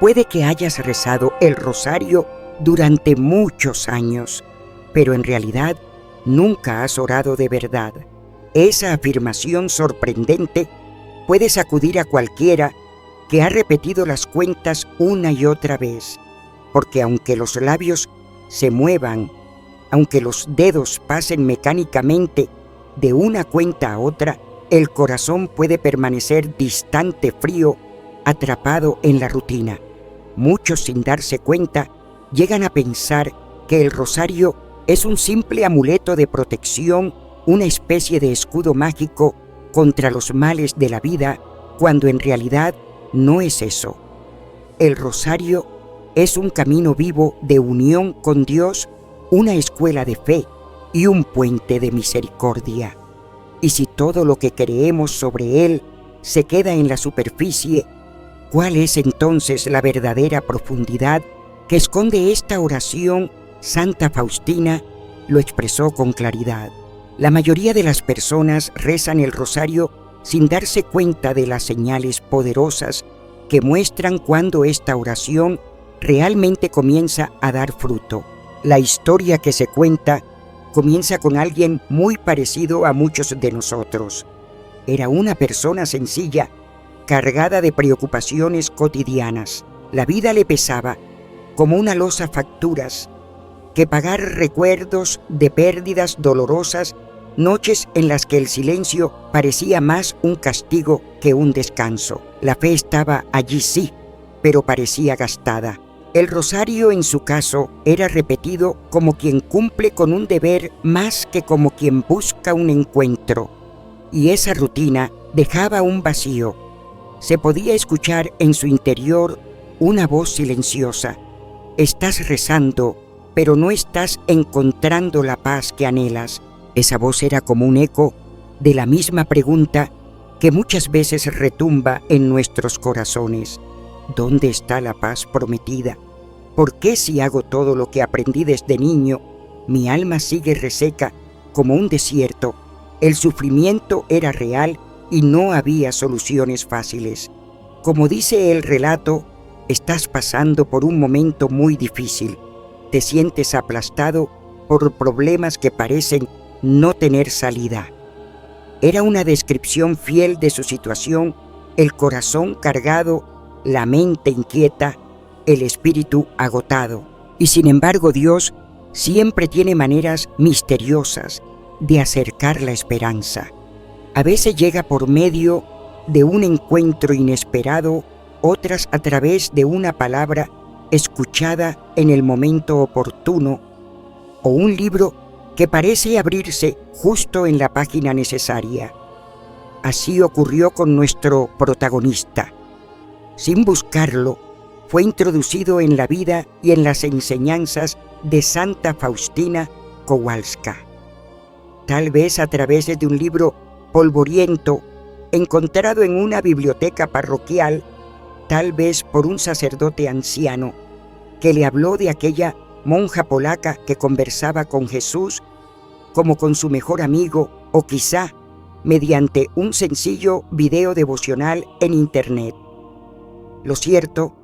Puede que hayas rezado el rosario durante muchos años, pero en realidad nunca has orado de verdad. Esa afirmación sorprendente puede sacudir a cualquiera que ha repetido las cuentas una y otra vez, porque aunque los labios se muevan, aunque los dedos pasen mecánicamente de una cuenta a otra, el corazón puede permanecer distante, frío, atrapado en la rutina. Muchos, sin darse cuenta, llegan a pensar que el rosario es un simple amuleto de protección, una especie de escudo mágico contra los males de la vida, cuando en realidad no es eso. El rosario es un camino vivo de unión con Dios, una escuela de fe y un puente de misericordia. Y si todo lo que creemos sobre él se queda en la superficie, ¿cuál es entonces la verdadera profundidad que esconde esta oración? Santa Faustina lo expresó con claridad. La mayoría de las personas rezan el rosario sin darse cuenta de las señales poderosas que muestran cuando esta oración realmente comienza a dar fruto. La historia que se cuenta comienza con alguien muy parecido a muchos de nosotros. Era una persona sencilla, cargada de preocupaciones cotidianas. La vida le pesaba como una losa facturas, que pagar recuerdos de pérdidas dolorosas, noches en las que el silencio parecía más un castigo que un descanso. La fe estaba allí sí, pero parecía gastada. El rosario en su caso era repetido como quien cumple con un deber más que como quien busca un encuentro. Y esa rutina dejaba un vacío. Se podía escuchar en su interior una voz silenciosa. Estás rezando, pero no estás encontrando la paz que anhelas. Esa voz era como un eco de la misma pregunta que muchas veces retumba en nuestros corazones. ¿Dónde está la paz prometida? ¿Por qué si hago todo lo que aprendí desde niño, mi alma sigue reseca como un desierto? El sufrimiento era real y no había soluciones fáciles. Como dice el relato, estás pasando por un momento muy difícil. Te sientes aplastado por problemas que parecen no tener salida. Era una descripción fiel de su situación, el corazón cargado, la mente inquieta, el espíritu agotado. Y sin embargo, Dios siempre tiene maneras misteriosas de acercar la esperanza. A veces llega por medio de un encuentro inesperado, otras a través de una palabra escuchada en el momento oportuno, o un libro que parece abrirse justo en la página necesaria. Así ocurrió con nuestro protagonista. Sin buscarlo, fue introducido en la vida y en las enseñanzas de Santa Faustina Kowalska. Tal vez a través de un libro polvoriento encontrado en una biblioteca parroquial, tal vez por un sacerdote anciano que le habló de aquella monja polaca que conversaba con Jesús como con su mejor amigo, o quizá mediante un sencillo video devocional en internet. Lo cierto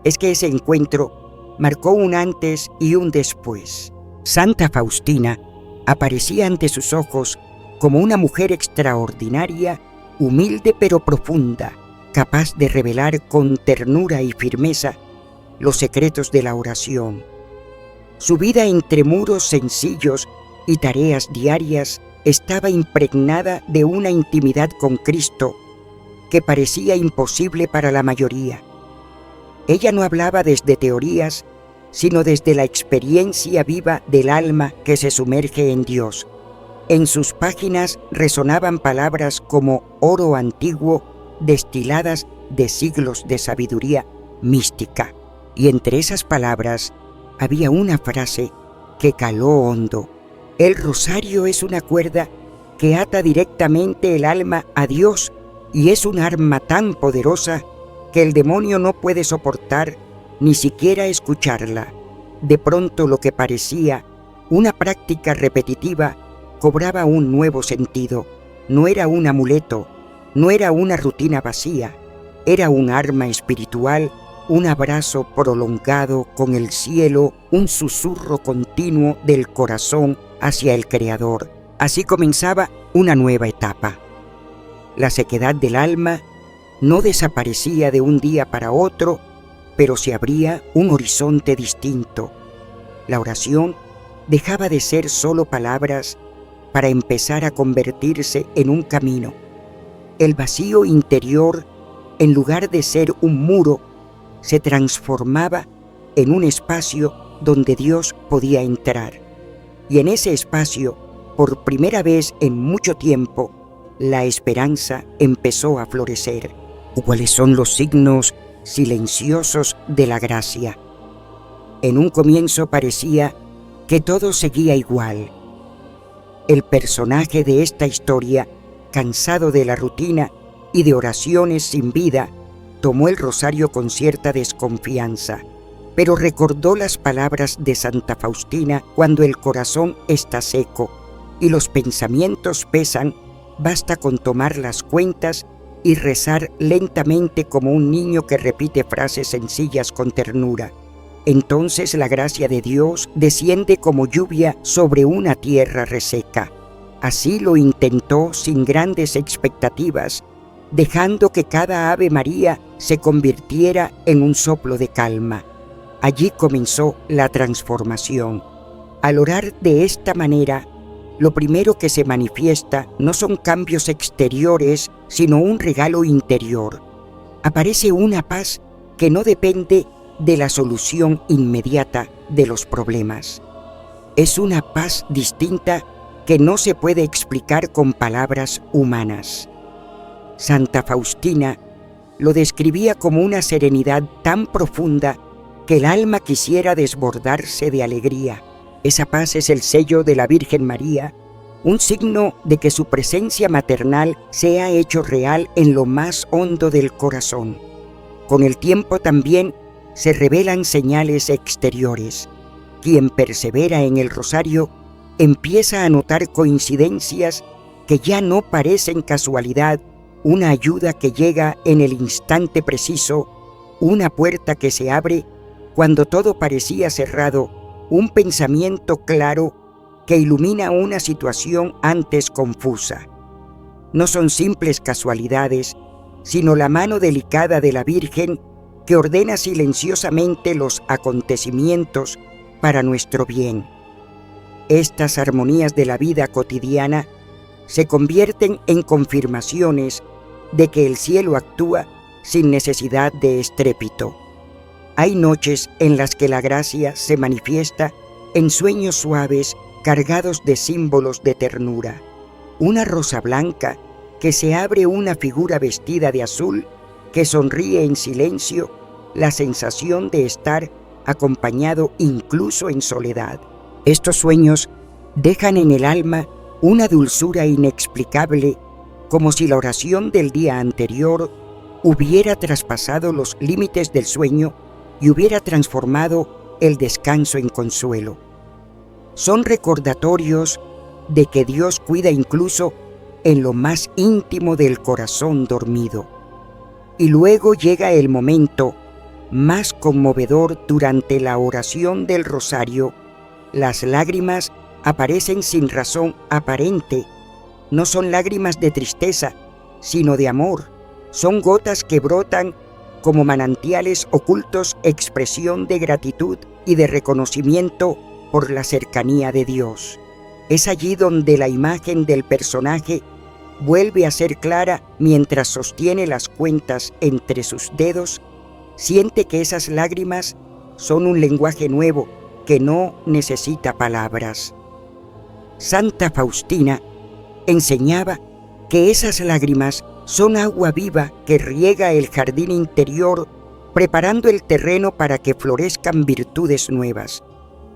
es que ese encuentro marcó un antes y un después. Santa Faustina aparecía ante sus ojos como una mujer extraordinaria, humilde pero profunda, capaz de revelar con ternura y firmeza los secretos de la oración. Su vida entre muros sencillos y tareas diarias estaba impregnada de una intimidad con Cristo que parecía imposible para la mayoría. Ella no hablaba desde teorías, sino desde la experiencia viva del alma que se sumerge en Dios. En sus páginas resonaban palabras como oro antiguo, destiladas de siglos de sabiduría mística. Y entre esas palabras había una frase que caló hondo. El rosario es una cuerda que ata directamente el alma a Dios y es un arma tan poderosa que el demonio no puede soportar ni siquiera escucharla. De pronto lo que parecía una práctica repetitiva cobraba un nuevo sentido. No era un amuleto, no era una rutina vacía, era un arma espiritual, un abrazo prolongado con el cielo, un susurro continuo del corazón hacia el Creador. Así comenzaba una nueva etapa. La sequedad del alma no desaparecía de un día para otro, pero se abría un horizonte distinto. La oración dejaba de ser solo palabras para empezar a convertirse en un camino. El vacío interior, en lugar de ser un muro, se transformaba en un espacio donde Dios podía entrar. Y en ese espacio, por primera vez en mucho tiempo, la esperanza empezó a florecer. ¿Cuáles son los signos silenciosos de la gracia? En un comienzo parecía que todo seguía igual. El personaje de esta historia, cansado de la rutina y de oraciones sin vida, tomó el rosario con cierta desconfianza, pero recordó las palabras de Santa Faustina: cuando el corazón está seco y los pensamientos pesan, basta con tomar las cuentas y rezar lentamente como un niño que repite frases sencillas con ternura. Entonces la gracia de Dios desciende como lluvia sobre una tierra reseca. Así lo intentó sin grandes expectativas, dejando que cada Ave María se convirtiera en un soplo de calma. Allí comenzó la transformación. Al orar de esta manera, lo primero que se manifiesta no son cambios exteriores, sino un regalo interior. Aparece una paz que no depende de la solución inmediata de los problemas. Es una paz distinta que no se puede explicar con palabras humanas. Santa Faustina lo describía como una serenidad tan profunda que el alma quisiera desbordarse de alegría. Esa paz es el sello de la Virgen María, un signo de que su presencia maternal se ha hecho real en lo más hondo del corazón. Con el tiempo también se revelan señales exteriores. Quien persevera en el rosario empieza a notar coincidencias que ya no parecen casualidad, una ayuda que llega en el instante preciso, una puerta que se abre cuando todo parecía cerrado, un pensamiento claro que ilumina una situación antes confusa. No son simples casualidades, sino la mano delicada de la Virgen que ordena silenciosamente los acontecimientos para nuestro bien. Estas armonías de la vida cotidiana se convierten en confirmaciones de que el cielo actúa sin necesidad de estrépito. Hay noches en las que la gracia se manifiesta en sueños suaves cargados de símbolos de ternura. Una rosa blanca que se abre, una figura vestida de azul que sonríe en silencio, la sensación de estar acompañado incluso en soledad. Estos sueños dejan en el alma una dulzura inexplicable, como si la oración del día anterior hubiera traspasado los límites del sueño y hubiera transformado el descanso en consuelo. Son recordatorios de que Dios cuida incluso en lo más íntimo del corazón dormido. Y luego llega el momento más conmovedor durante la oración del rosario. Las lágrimas aparecen sin razón aparente. No son lágrimas de tristeza, sino de amor. Son gotas que brotan como manantiales ocultos, expresión de gratitud y de reconocimiento por la cercanía de Dios. Es allí donde la imagen del personaje vuelve a ser clara mientras sostiene las cuentas entre sus dedos. Siente que esas lágrimas son un lenguaje nuevo que no necesita palabras. Santa Faustina enseñaba que esas lágrimas son agua viva que riega el jardín interior, preparando el terreno para que florezcan virtudes nuevas.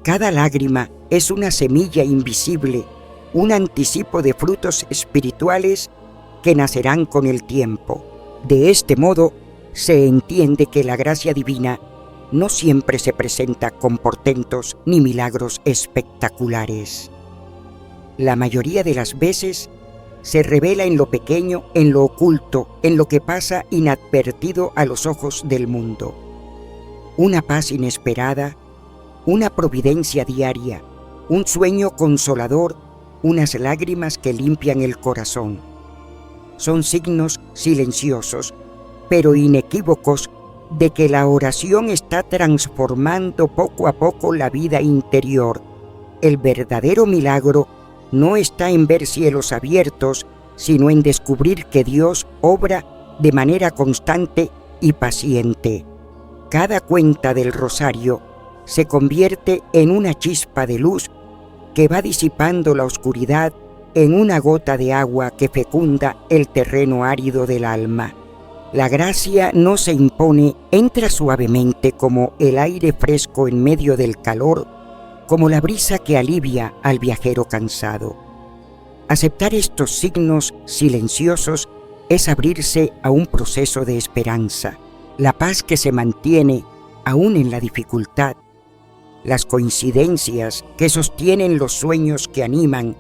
Cada lágrima es una semilla invisible, un anticipo de frutos espirituales que nacerán con el tiempo. De este modo, se entiende que la gracia divina no siempre se presenta con portentos ni milagros espectaculares. La mayoría de las veces se revela en lo pequeño, en lo oculto, en lo que pasa inadvertido a los ojos del mundo. una paz inesperada, una providencia diaria, un sueño consolador, unas lágrimas que limpian el corazón. Son signos silenciosos, pero inequívocos, de que la oración está transformando poco a poco la vida interior. El verdadero milagro no está en ver cielos abiertos, sino en descubrir que Dios obra de manera constante y paciente. Cada cuenta del rosario se convierte en una chispa de luz que va disipando la oscuridad en una gota de agua que fecunda el terreno árido del alma. La gracia no se impone, entra suavemente como el aire fresco en medio del calor, como la brisa que alivia al viajero cansado. Aceptar estos signos silenciosos es abrirse a un proceso de esperanza, la paz que se mantiene aún en la dificultad, las coincidencias que sostienen los sueños que animan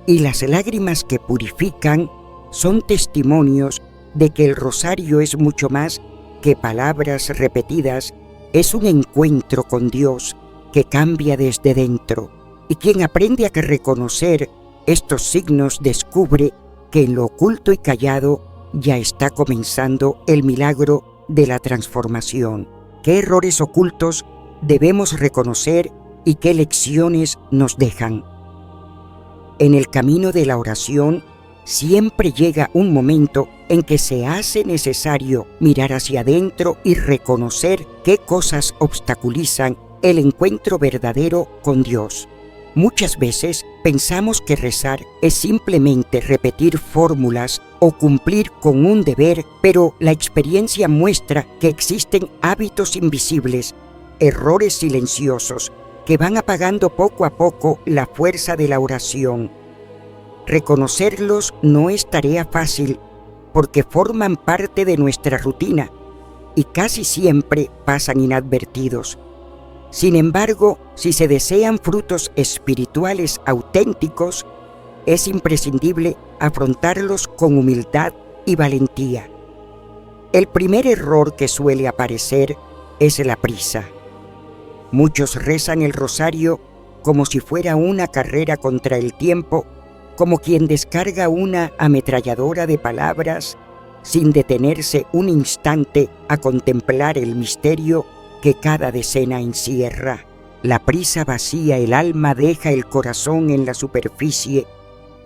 y las lágrimas que purifican son testimonios de que el rosario es mucho más que palabras repetidas, es un encuentro con Dios que cambia desde dentro, y quien aprende a reconocer estos signos descubre que en lo oculto y callado ya está comenzando el milagro de la transformación. ¿Qué errores ocultos debemos reconocer y qué lecciones nos dejan? En el camino de la oración siempre llega un momento en que se hace necesario mirar hacia adentro y reconocer qué cosas obstaculizan el encuentro verdadero con Dios. Muchas veces pensamos que rezar es simplemente repetir fórmulas o cumplir con un deber, pero la experiencia muestra que existen hábitos invisibles, errores silenciosos, que van apagando poco a poco la fuerza de la oración. Reconocerlos no es tarea fácil, porque forman parte de nuestra rutina y casi siempre pasan inadvertidos. Sin embargo, si se desean frutos espirituales auténticos, es imprescindible afrontarlos con humildad y valentía. El primer error que suele aparecer es la prisa. Muchos rezan el rosario como si fuera una carrera contra el tiempo, como quien descarga una ametralladora de palabras sin detenerse un instante a contemplar el misterio que cada decena encierra. La prisa vacía el alma, deja el corazón en la superficie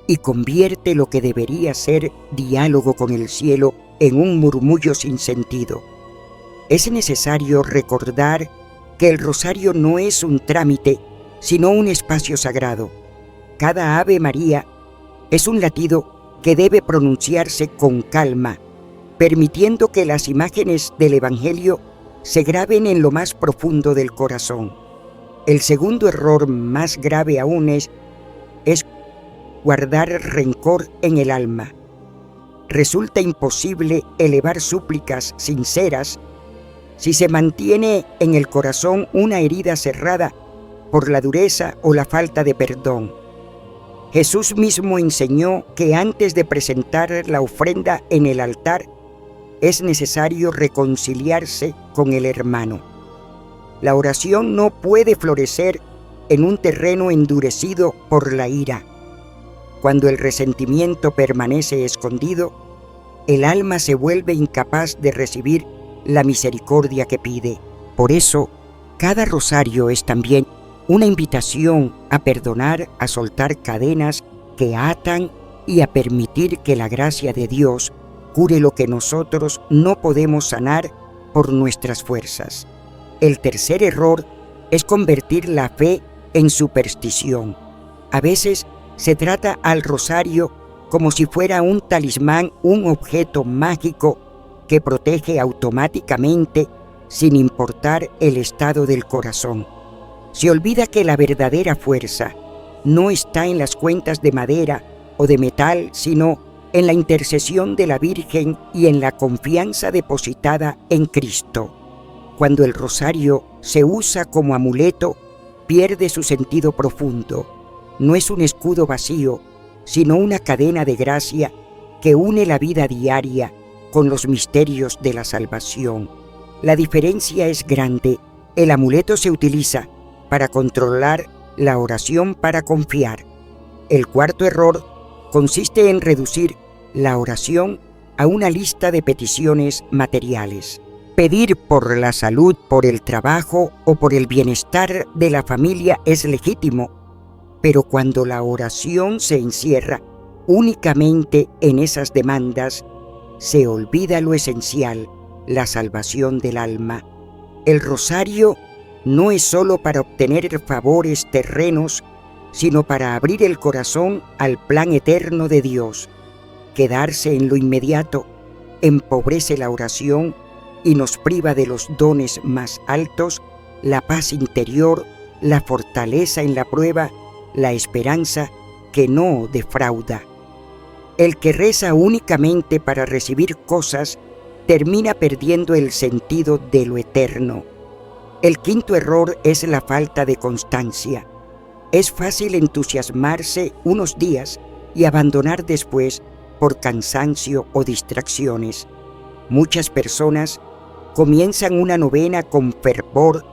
y convierte lo que debería ser diálogo con el cielo en un murmullo sin sentido. Es necesario recordar que el rosario no es un trámite, sino un espacio sagrado. Cada Ave María es un latido que debe pronunciarse con calma, permitiendo que las imágenes del Evangelio se graben en lo más profundo del corazón. El segundo error, más grave aún, es guardar rencor en el alma. Resulta imposible elevar súplicas sinceras si se mantiene en el corazón una herida cerrada por la dureza o la falta de perdón. Jesús mismo enseñó que antes de presentar la ofrenda en el altar, es necesario reconciliarse con el hermano. La oración no puede florecer en un terreno endurecido por la ira. Cuando el resentimiento permanece escondido, el alma se vuelve incapaz de recibir la misericordia que pide. Por eso, cada rosario es también una invitación a perdonar, a soltar cadenas que atan y a permitir que la gracia de Dios cure lo que nosotros no podemos sanar por nuestras fuerzas. El tercer error es convertir la fe en superstición. A veces se trata al rosario como si fuera un talismán, un objeto mágico que protege automáticamente sin importar el estado del corazón. Se olvida que la verdadera fuerza no está en las cuentas de madera o de metal, sino en la intercesión de la Virgen y en la confianza depositada en Cristo. Cuando el rosario se usa como amuleto, pierde su sentido profundo. No es un escudo vacío, sino una cadena de gracia que une la vida diaria con los misterios de la salvación. La diferencia es grande. El amuleto se utiliza para controlar, la oración para confiar. El cuarto error consiste en reducir la oración a una lista de peticiones materiales. Pedir por la salud, por el trabajo o por el bienestar de la familia es legítimo, pero cuando la oración se encierra únicamente en esas demandas, se olvida lo esencial, la salvación del alma. El rosario no es solo para obtener favores terrenos, sino para abrir el corazón al plan eterno de Dios. Quedarse en lo inmediato empobrece la oración y nos priva de los dones más altos, la paz interior, la fortaleza en la prueba, la esperanza que no defrauda. El que reza únicamente para recibir cosas termina perdiendo el sentido de lo eterno. El quinto error es la falta de constancia. Es fácil entusiasmarse unos días y abandonar después por cansancio o distracciones. Muchas personas comienzan una novena con fervor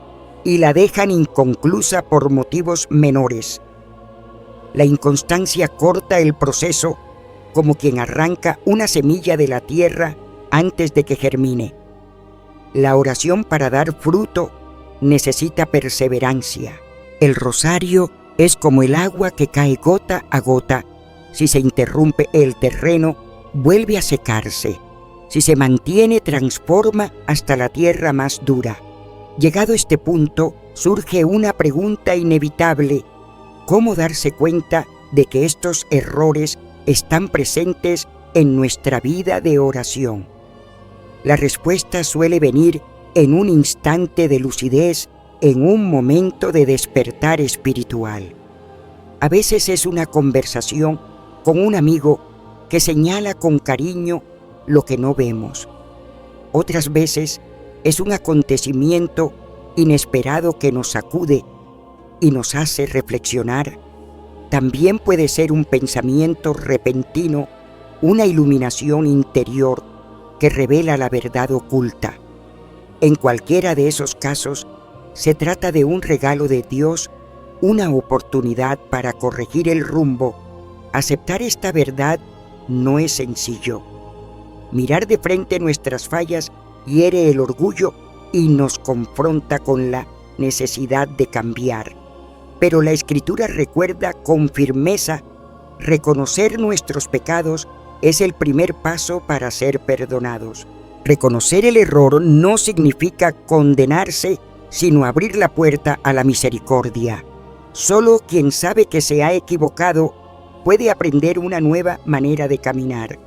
y la dejan inconclusa por motivos menores. La inconstancia corta el proceso como quien arranca una semilla de la tierra antes de que germine. La oración para dar fruto necesita perseverancia. El rosario es como el agua que cae gota a gota. Si se interrumpe el terreno, vuelve a secarse. Si se mantiene, transforma hasta la tierra más dura. Llegado este punto, surge una pregunta inevitable: ¿cómo darse cuenta de que estos errores están presentes en nuestra vida de oración? La respuesta suele venir en un instante de lucidez, en un momento de despertar espiritual. A veces es una conversación con un amigo que señala con cariño lo que no vemos. Otras veces es un acontecimiento inesperado que nos sacude y nos hace reflexionar. También puede ser un pensamiento repentino, una iluminación interior que revela la verdad oculta. En cualquiera de esos casos, se trata de un regalo de Dios, una oportunidad para corregir el rumbo. Aceptar esta verdad no es sencillo. Mirar de frente nuestras fallas hiere el orgullo y nos confronta con la necesidad de cambiar. Pero la Escritura recuerda con firmeza: reconocer nuestros pecados es el primer paso para ser perdonados. Reconocer el error no significa condenarse, sino abrir la puerta a la misericordia. Solo quien sabe que se ha equivocado puede aprender una nueva manera de caminar.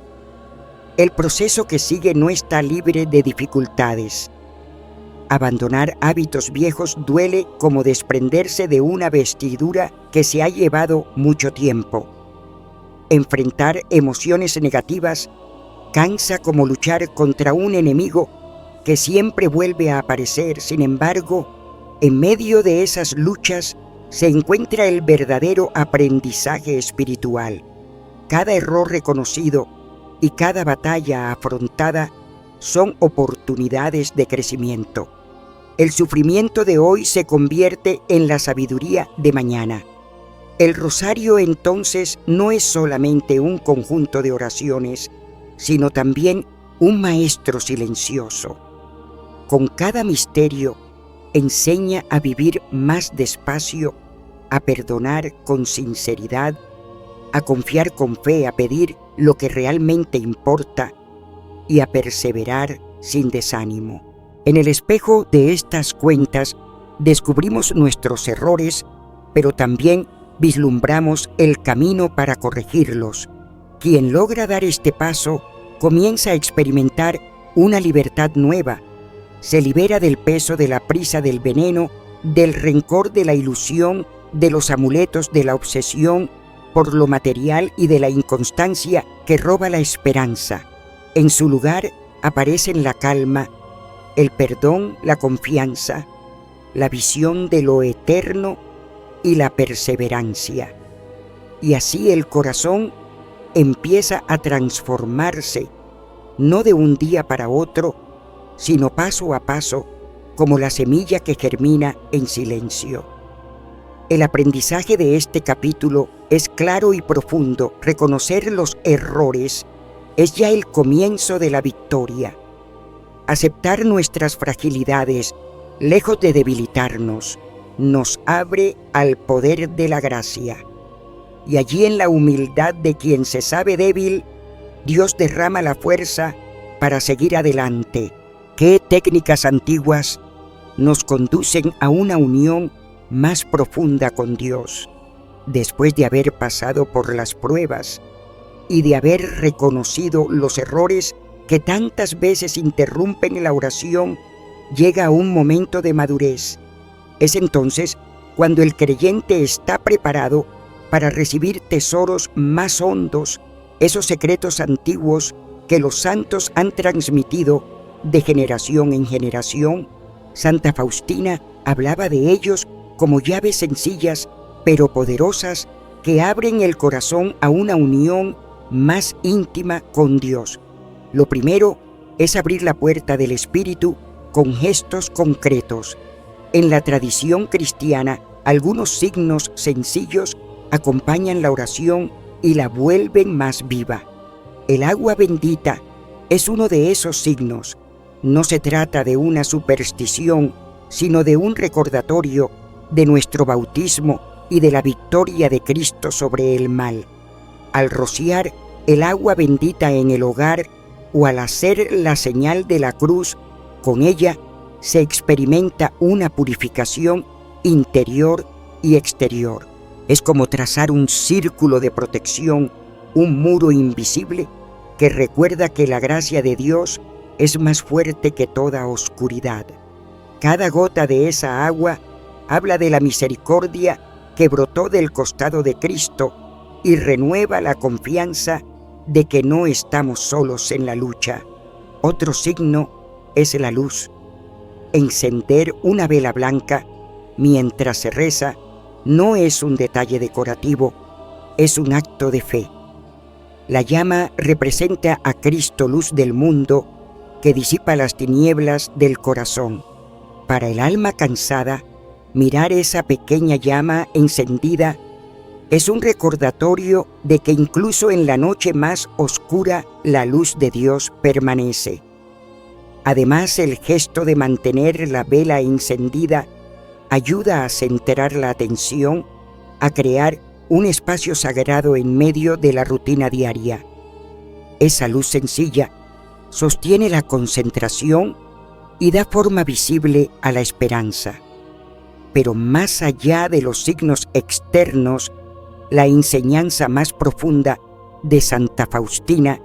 El proceso que sigue no está libre de dificultades. Abandonar hábitos viejos duele como desprenderse de una vestidura que se ha llevado mucho tiempo. Enfrentar emociones negativas cansa como luchar contra un enemigo que siempre vuelve a aparecer. Sin embargo, en medio de esas luchas se encuentra el verdadero aprendizaje espiritual. Cada error reconocido y cada batalla afrontada son oportunidades de crecimiento. El sufrimiento de hoy se convierte en la sabiduría de mañana. El rosario entonces no es solamente un conjunto de oraciones, sino también un maestro silencioso. Con cada misterio enseña a vivir más despacio, a perdonar con sinceridad, a confiar con fe, a pedir lo que realmente importa y a perseverar sin desánimo. En el espejo de estas cuentas descubrimos nuestros errores, pero también vislumbramos el camino para corregirlos. Quien logra dar este paso comienza a experimentar una libertad nueva. Se libera del peso de la prisa, del veneno, del rencor, de la ilusión, de los amuletos, de la obsesión por lo material y de la inconstancia que roba la esperanza. En su lugar aparecen la calma, el perdón, la confianza, la visión de lo eterno y la perseverancia. Y así el corazón empieza a transformarse, no de un día para otro, sino paso a paso, como la semilla que germina en silencio. El aprendizaje de este capítulo es claro y profundo. Reconocer los errores es ya el comienzo de la victoria. Aceptar nuestras fragilidades, lejos de debilitarnos, nos abre al poder de la gracia. Y allí, en la humildad de quien se sabe débil, Dios derrama la fuerza para seguir adelante. ¿Qué técnicas antiguas nos conducen a una unión más profunda con Dios? Después de haber pasado por las pruebas y de haber reconocido los errores que tantas veces interrumpen la oración, llega un momento de madurez. Es entonces cuando el creyente está preparado para recibir tesoros más hondos, esos secretos antiguos que los santos han transmitido de generación en generación. Santa Faustina hablaba de ellos como llaves sencillas pero poderosas que abren el corazón a una unión más íntima con Dios. Lo primero es abrir la puerta del Espíritu con gestos concretos. En la tradición cristiana, algunos signos sencillos acompañan la oración y la vuelven más viva. El agua bendita es uno de esos signos. No se trata de una superstición, sino de un recordatorio de nuestro bautismo y de la victoria de Cristo sobre el mal. Al rociar el agua bendita en el hogar o al hacer la señal de la cruz, con ella se experimenta una purificación interior y exterior. Es como trazar un círculo de protección, un muro invisible que recuerda que la gracia de Dios es más fuerte que toda oscuridad. Cada gota de esa agua habla de la misericordia que brotó del costado de Cristo y renueva la confianza de que no estamos solos en la lucha. Otro signo es la luz. Encender una vela blanca mientras se reza no es un detalle decorativo, es un acto de fe. La llama representa a Cristo, luz del mundo, que disipa las tinieblas del corazón. Para el alma cansada, mirar esa pequeña llama encendida es un recordatorio de que incluso en la noche más oscura la luz de Dios permanece. Además, el gesto de mantener la vela encendida ayuda a centrar la atención, a crear un espacio sagrado en medio de la rutina diaria. Esa luz sencilla sostiene la concentración y da forma visible a la esperanza. Pero más allá de los signos externos, la enseñanza más profunda de Santa Faustina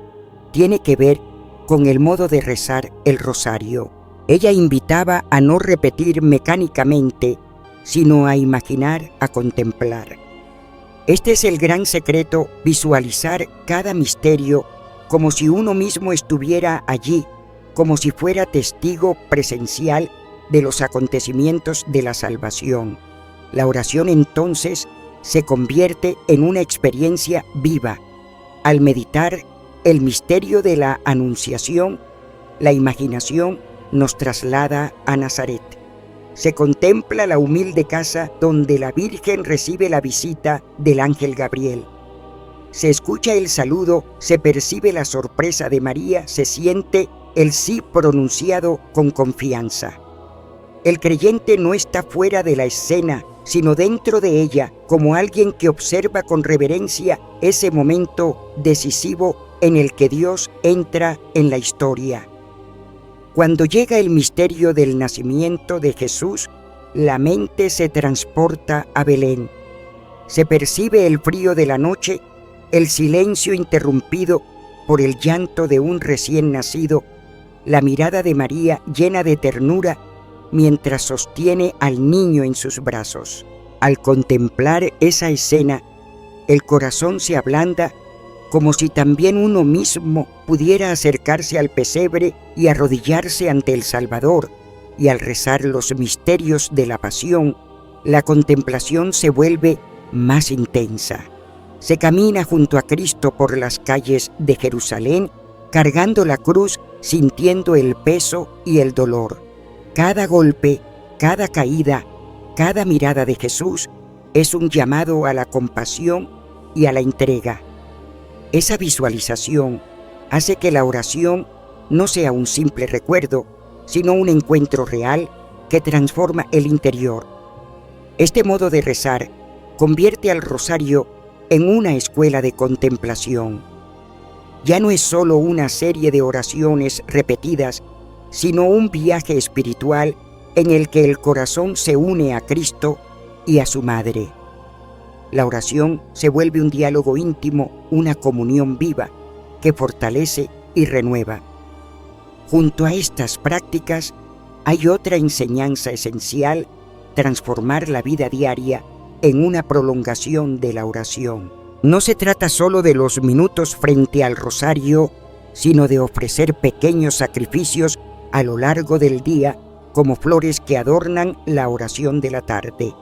tiene que ver con el modo de rezar el rosario. Ella invitaba a no repetir mecánicamente, sino a imaginar, a contemplar. Este es el gran secreto: visualizar cada misterio como si uno mismo estuviera allí, como si fuera testigo presencial de los acontecimientos de la salvación. La oración entonces se convierte en una experiencia viva. Al meditar el misterio de la Anunciación, la imaginación nos traslada a Nazaret. Se contempla la humilde casa donde la Virgen recibe la visita del ángel Gabriel. Se escucha el saludo, se percibe la sorpresa de María, se siente el sí pronunciado con confianza. El creyente no está fuera de la escena, sino dentro de ella, como alguien que observa con reverencia ese momento decisivo en el que Dios entra en la historia. Cuando llega el misterio del nacimiento de Jesús, la mente se transporta a Belén. Se percibe el frío de la noche, el silencio interrumpido por el llanto de un recién nacido, la mirada de María llena de ternura mientras sostiene al niño en sus brazos. Al contemplar esa escena, el corazón se ablanda, como si también uno mismo pudiera acercarse al pesebre y arrodillarse ante el Salvador, y al rezar los misterios de la pasión, la contemplación se vuelve más intensa. Se camina junto a Cristo por las calles de Jerusalén, cargando la cruz sintiendo el peso y el dolor. Cada golpe, cada caída, cada mirada de Jesús es un llamado a la compasión y a la entrega. Esa visualización hace que la oración no sea un simple recuerdo, sino un encuentro real que transforma el interior. Este modo de rezar convierte al rosario en una escuela de contemplación. Ya no es solo una serie de oraciones repetidas, sino un viaje espiritual en el que el corazón se une a Cristo y a su Madre. La oración se vuelve un diálogo íntimo, una comunión viva que fortalece y renueva. Junto a estas prácticas hay otra enseñanza esencial: transformar la vida diaria en una prolongación de la oración. No se trata solo de los minutos frente al rosario, sino de ofrecer pequeños sacrificios a lo largo del día como flores que adornan la oración de la tarde.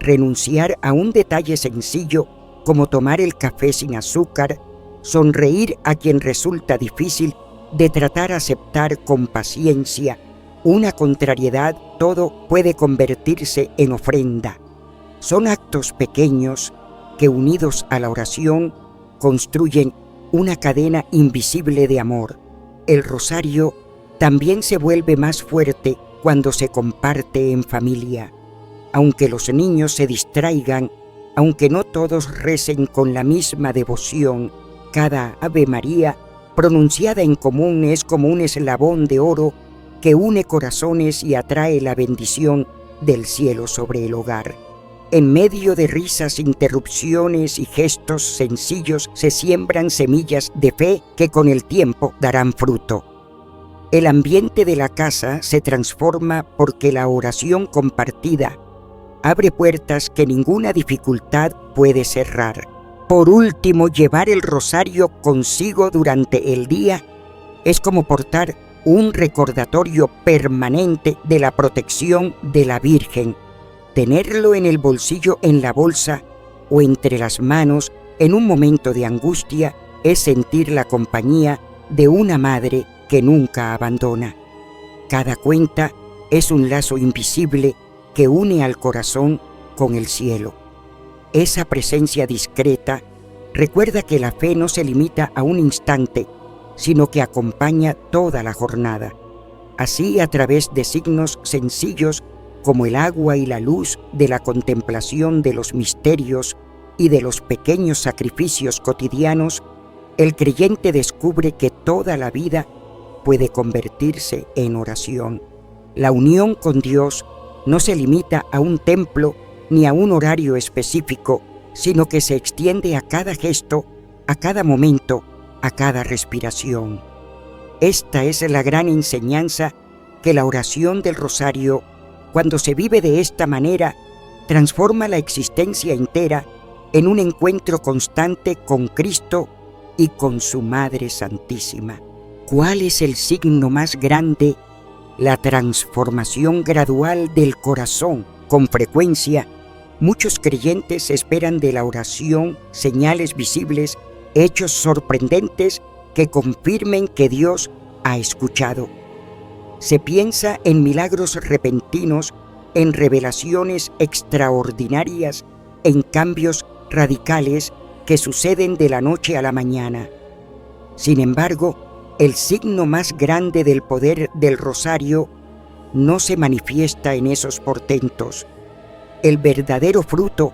Renunciar a un detalle sencillo como tomar el café sin azúcar, sonreír a quien resulta difícil, de tratar a aceptar con paciencia una contrariedad, todo puede convertirse en ofrenda. Son actos pequeños que, unidos a la oración, construyen una cadena invisible de amor. El rosario también se vuelve más fuerte cuando se comparte en familia. Aunque los niños se distraigan, aunque no todos recen con la misma devoción, cada Ave María pronunciada en común es como un eslabón de oro que une corazones y atrae la bendición del cielo sobre el hogar. En medio de risas, interrupciones y gestos sencillos se siembran semillas de fe que con el tiempo darán fruto. El ambiente de la casa se transforma porque la oración compartida abre puertas que ninguna dificultad puede cerrar. Por último, llevar el rosario consigo durante el día es como portar un recordatorio permanente de la protección de la Virgen. Tenerlo en el bolsillo, en la bolsa o entre las manos en un momento de angustia es sentir la compañía de una madre que nunca abandona. Cada cuenta es un lazo invisible que une al corazón con el cielo. Esa presencia discreta recuerda que la fe no se limita a un instante, sino que acompaña toda la jornada. Así, a través de signos sencillos como el agua y la luz de la contemplación de los misterios y de los pequeños sacrificios cotidianos, el creyente descubre que toda la vida puede convertirse en oración. La unión con Dios no se limita a un templo ni a un horario específico, sino que se extiende a cada gesto, a cada momento, a cada respiración. Esta es la gran enseñanza que la oración del rosario, cuando se vive de esta manera, transforma la existencia entera en un encuentro constante con Cristo y con su Madre Santísima. ¿Cuál es el signo más grande? La transformación gradual del corazón. Con frecuencia, muchos creyentes esperan de la oración señales visibles, hechos sorprendentes que confirmen que Dios ha escuchado. Se piensa en milagros repentinos, en revelaciones extraordinarias, en cambios radicales que suceden de la noche a la mañana. Sin embargo, el signo más grande del poder del rosario no se manifiesta en esos portentos. El verdadero fruto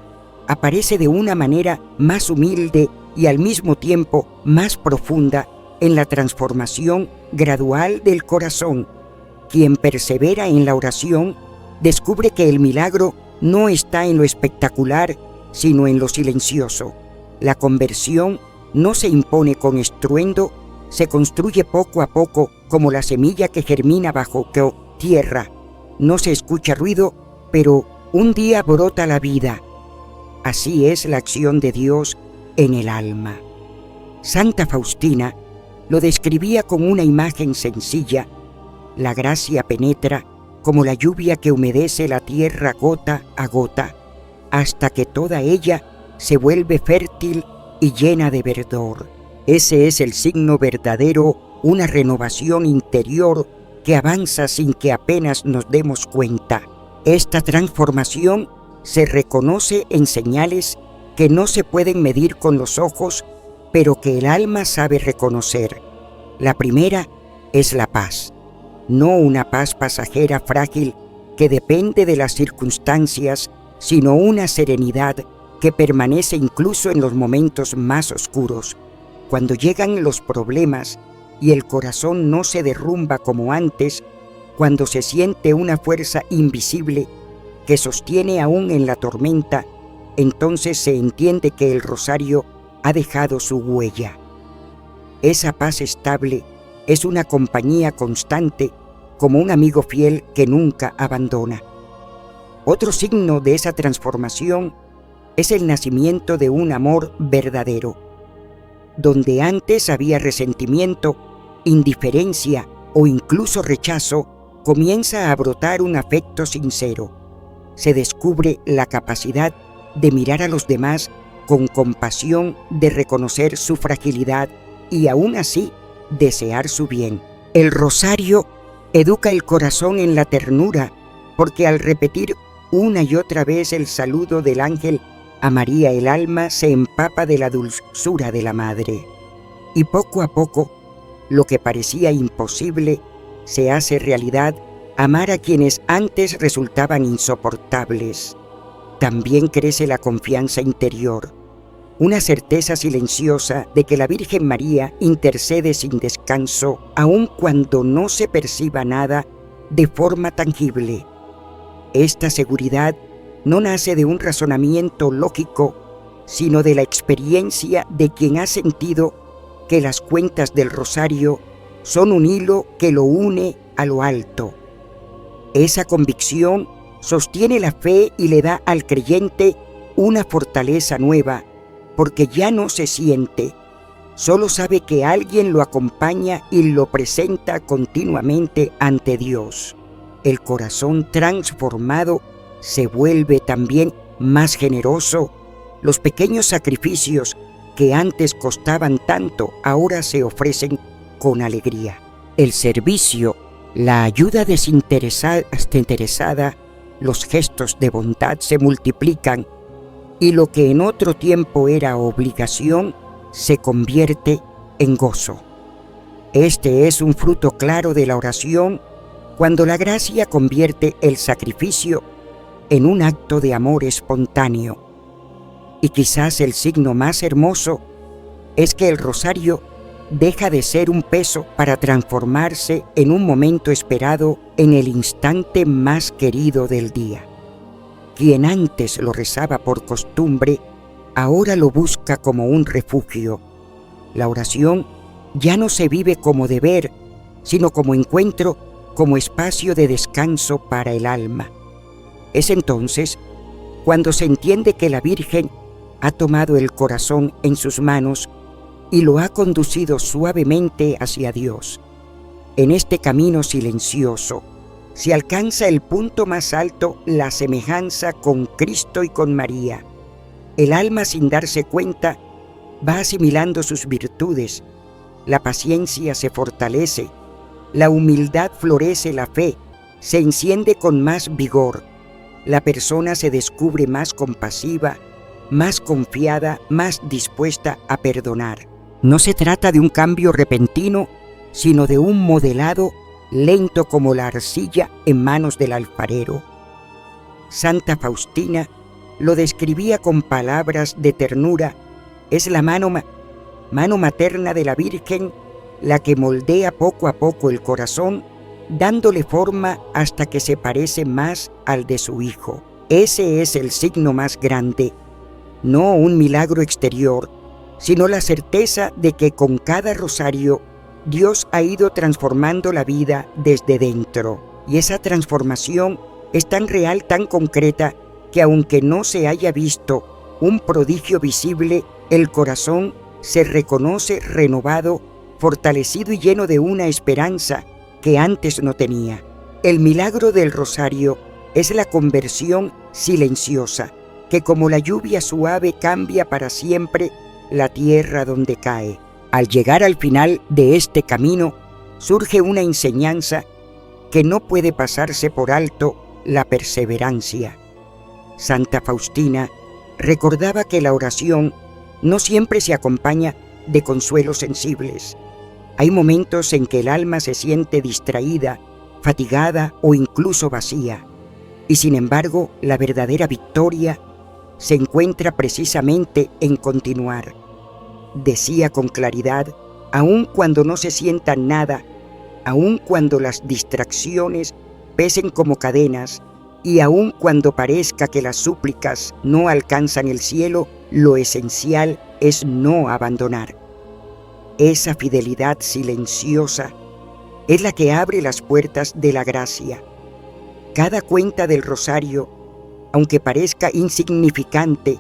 aparece de una manera más humilde y al mismo tiempo más profunda en la transformación gradual del corazón. Quien persevera en la oración descubre que el milagro no está en lo espectacular, sino en lo silencioso. La conversión no se impone con estruendo, se construye poco a poco como la semilla que germina bajo tierra. No se escucha ruido, pero un día brota la vida. Así es la acción de Dios en el alma. Santa Faustina lo describía con una imagen sencilla. La gracia penetra como la lluvia que humedece la tierra gota a gota, hasta que toda ella se vuelve fértil y llena de verdor. Ese es el signo verdadero una renovación interior que avanza sin que apenas nos demos cuenta. Esta transformación se reconoce en señales que no se pueden medir con los ojos, pero que el alma sabe reconocer. La primera es la paz, no una paz pasajera frágil que depende de las circunstancias, sino una serenidad que permanece incluso en los momentos más oscuros. Cuando llegan los problemas y el corazón no se derrumba como antes, cuando se siente una fuerza invisible que sostiene aún en la tormenta, entonces se entiende que el rosario ha dejado su huella. Esa paz estable es una compañía constante, como un amigo fiel que nunca abandona. Otro signo de esa transformación es el nacimiento de un amor verdadero. Donde antes había resentimiento, indiferencia o incluso rechazo, comienza a brotar un afecto sincero. Se descubre la capacidad de mirar a los demás con compasión, de reconocer su fragilidad y aún así desear su bien. El rosario educa el corazón en la ternura, porque al repetir una y otra vez el saludo del ángel a María, el alma se empapa de la dulzura de la madre. Y poco a poco, lo que parecía imposible se hace realidad: amar a quienes antes resultaban insoportables. También crece la confianza interior, una certeza silenciosa de que la Virgen María intercede sin descanso, aun cuando no se perciba nada de forma tangible. Esta seguridad no nace de un razonamiento lógico, sino de la experiencia de quien ha sentido que las cuentas del rosario son un hilo que lo une a lo alto. Esa convicción sostiene la fe y le da al creyente una fortaleza nueva, porque ya no se siente, solo sabe que alguien lo acompaña y lo presenta continuamente ante Dios. El corazón transformado se vuelve también más generoso. Los pequeños sacrificios que antes costaban tanto, ahora se ofrecen con alegría. El servicio, la ayuda desinteresada, los gestos de bondad se multiplican, y lo que en otro tiempo era obligación se convierte en gozo. Este es un fruto claro de la oración, cuando la gracia convierte el sacrificio en un acto de amor espontáneo. Y quizás el signo más hermoso es que el rosario deja de ser un peso para transformarse en un momento esperado en el instante más querido del día. Quien antes lo rezaba por costumbre, ahora lo busca como un refugio. La oración ya no se vive como deber, sino como encuentro, como espacio de descanso para el alma. Es entonces cuando se entiende que la Virgen ha tomado el corazón en sus manos y lo ha conducido suavemente hacia Dios. En este camino silencioso se alcanza el punto más alto, la semejanza con Cristo y con María. El alma, sin darse cuenta, va asimilando sus virtudes. La paciencia se fortalece, la humildad florece, la fe se enciende con más vigor. La persona se descubre más compasiva, más confiada, más dispuesta a perdonar. No se trata de un cambio repentino, sino de un modelado lento como la arcilla en manos del alfarero. Santa Faustina lo describía con palabras de ternura: es la mano materna de la Virgen la que moldea poco a poco el corazón, dándole forma hasta que se parece más al de su Hijo. Ese es el signo más grande, no un milagro exterior, sino la certeza de que con cada rosario Dios ha ido transformando la vida desde dentro. Y esa transformación es tan real, tan concreta, que aunque no se haya visto un prodigio visible, el corazón se reconoce renovado, fortalecido y lleno de una esperanza que antes no tenía. El milagro del rosario es la conversión silenciosa, que como la lluvia suave cambia para siempre la tierra donde cae. Al llegar al final de este camino, surge una enseñanza que no puede pasarse por alto: la perseverancia. Santa Faustina recordaba que la oración no siempre se acompaña de consuelos sensibles. Hay momentos en que el alma se siente distraída, fatigada o incluso vacía. Y sin embargo, la verdadera victoria se encuentra precisamente en continuar. Decía con claridad: aun cuando no se sienta nada, aun cuando las distracciones pesen como cadenas, y aun cuando parezca que las súplicas no alcanzan el cielo, lo esencial es no abandonar. Esa fidelidad silenciosa es la que abre las puertas de la gracia. Cada cuenta del rosario, aunque parezca insignificante,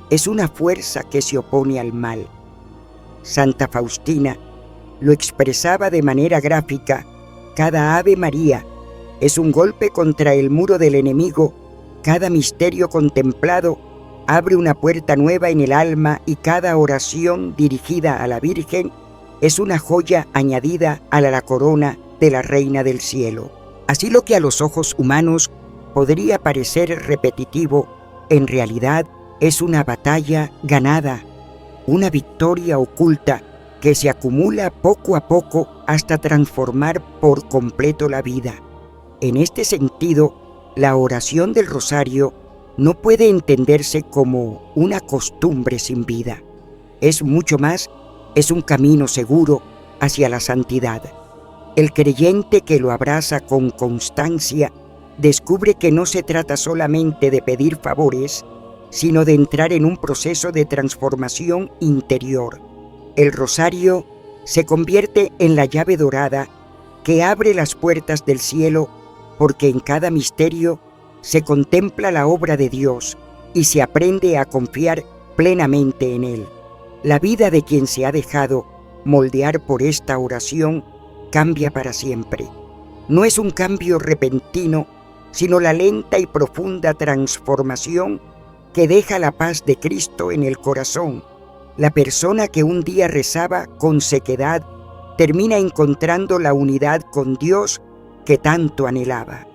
es una fuerza que se opone al mal. Santa Faustina lo expresaba de manera gráfica: cada Ave María es un golpe contra el muro del enemigo, cada misterio contemplado abre una puerta nueva en el alma, y cada oración dirigida a la Virgen es una joya añadida a la corona de la Reina del Cielo. Así, lo que a los ojos humanos podría parecer repetitivo, en realidad es una batalla ganada, una victoria oculta que se acumula poco a poco hasta transformar por completo la vida. En este sentido, la oración del rosario no puede entenderse como una costumbre sin vida. Es mucho más, es un camino seguro hacia la santidad. El creyente que lo abraza con constancia descubre que no se trata solamente de pedir favores, sino de entrar en un proceso de transformación interior. El rosario se convierte en la llave dorada que abre las puertas del cielo, porque en cada misterio se contempla la obra de Dios y se aprende a confiar plenamente en Él. La vida de quien se ha dejado moldear por esta oración cambia para siempre. No es un cambio repentino, sino la lenta y profunda transformación que deja la paz de Cristo en el corazón. La persona que un día rezaba con sequedad termina encontrando la unidad con Dios que tanto anhelaba.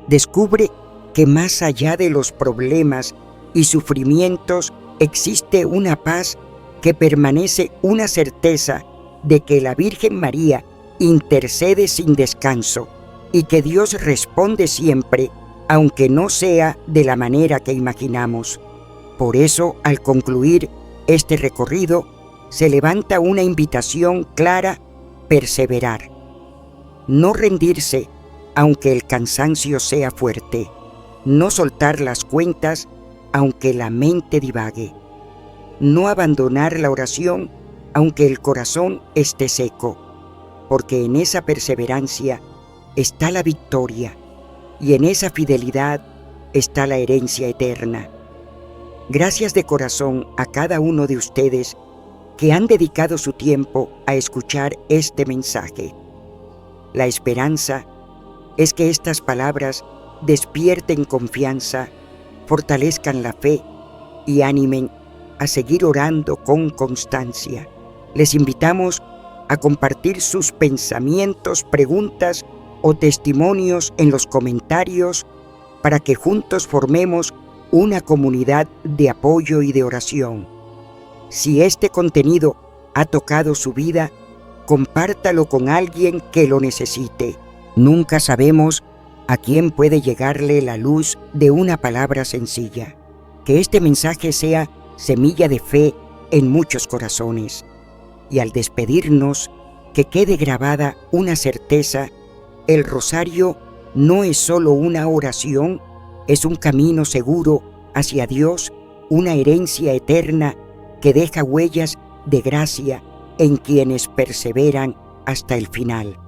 Descubre que más allá de los problemas y sufrimientos existe una paz que permanece, una certeza de que la Virgen María intercede sin descanso y que Dios responde siempre, aunque no sea de la manera que imaginamos. Por eso, al concluir este recorrido, se levanta una invitación clara: perseverar. No rendirse, aunque el cansancio sea fuerte. No soltar las cuentas, aunque la mente divague. No abandonar la oración, aunque el corazón esté seco, porque en esa perseverancia está la victoria, y en esa fidelidad está la herencia eterna. Gracias de corazón a cada uno de ustedes que han dedicado su tiempo a escuchar este mensaje. La esperanza es que estas palabras despierten confianza, fortalezcan la fe y animen a seguir orando con constancia. Les invitamos a compartir sus pensamientos, preguntas o testimonios en los comentarios para que juntos formemos una comunidad de apoyo y de oración. Si este contenido ha tocado su vida, compártalo con alguien que lo necesite. Nunca sabemos a quién puede llegarle la luz de una palabra sencilla. Que este mensaje sea semilla de fe en muchos corazones. Y al despedirnos, que quede grabada una certeza: el rosario no es solo una oración, es un camino seguro hacia Dios, una herencia eterna que deja huellas de gracia en quienes perseveran hasta el final.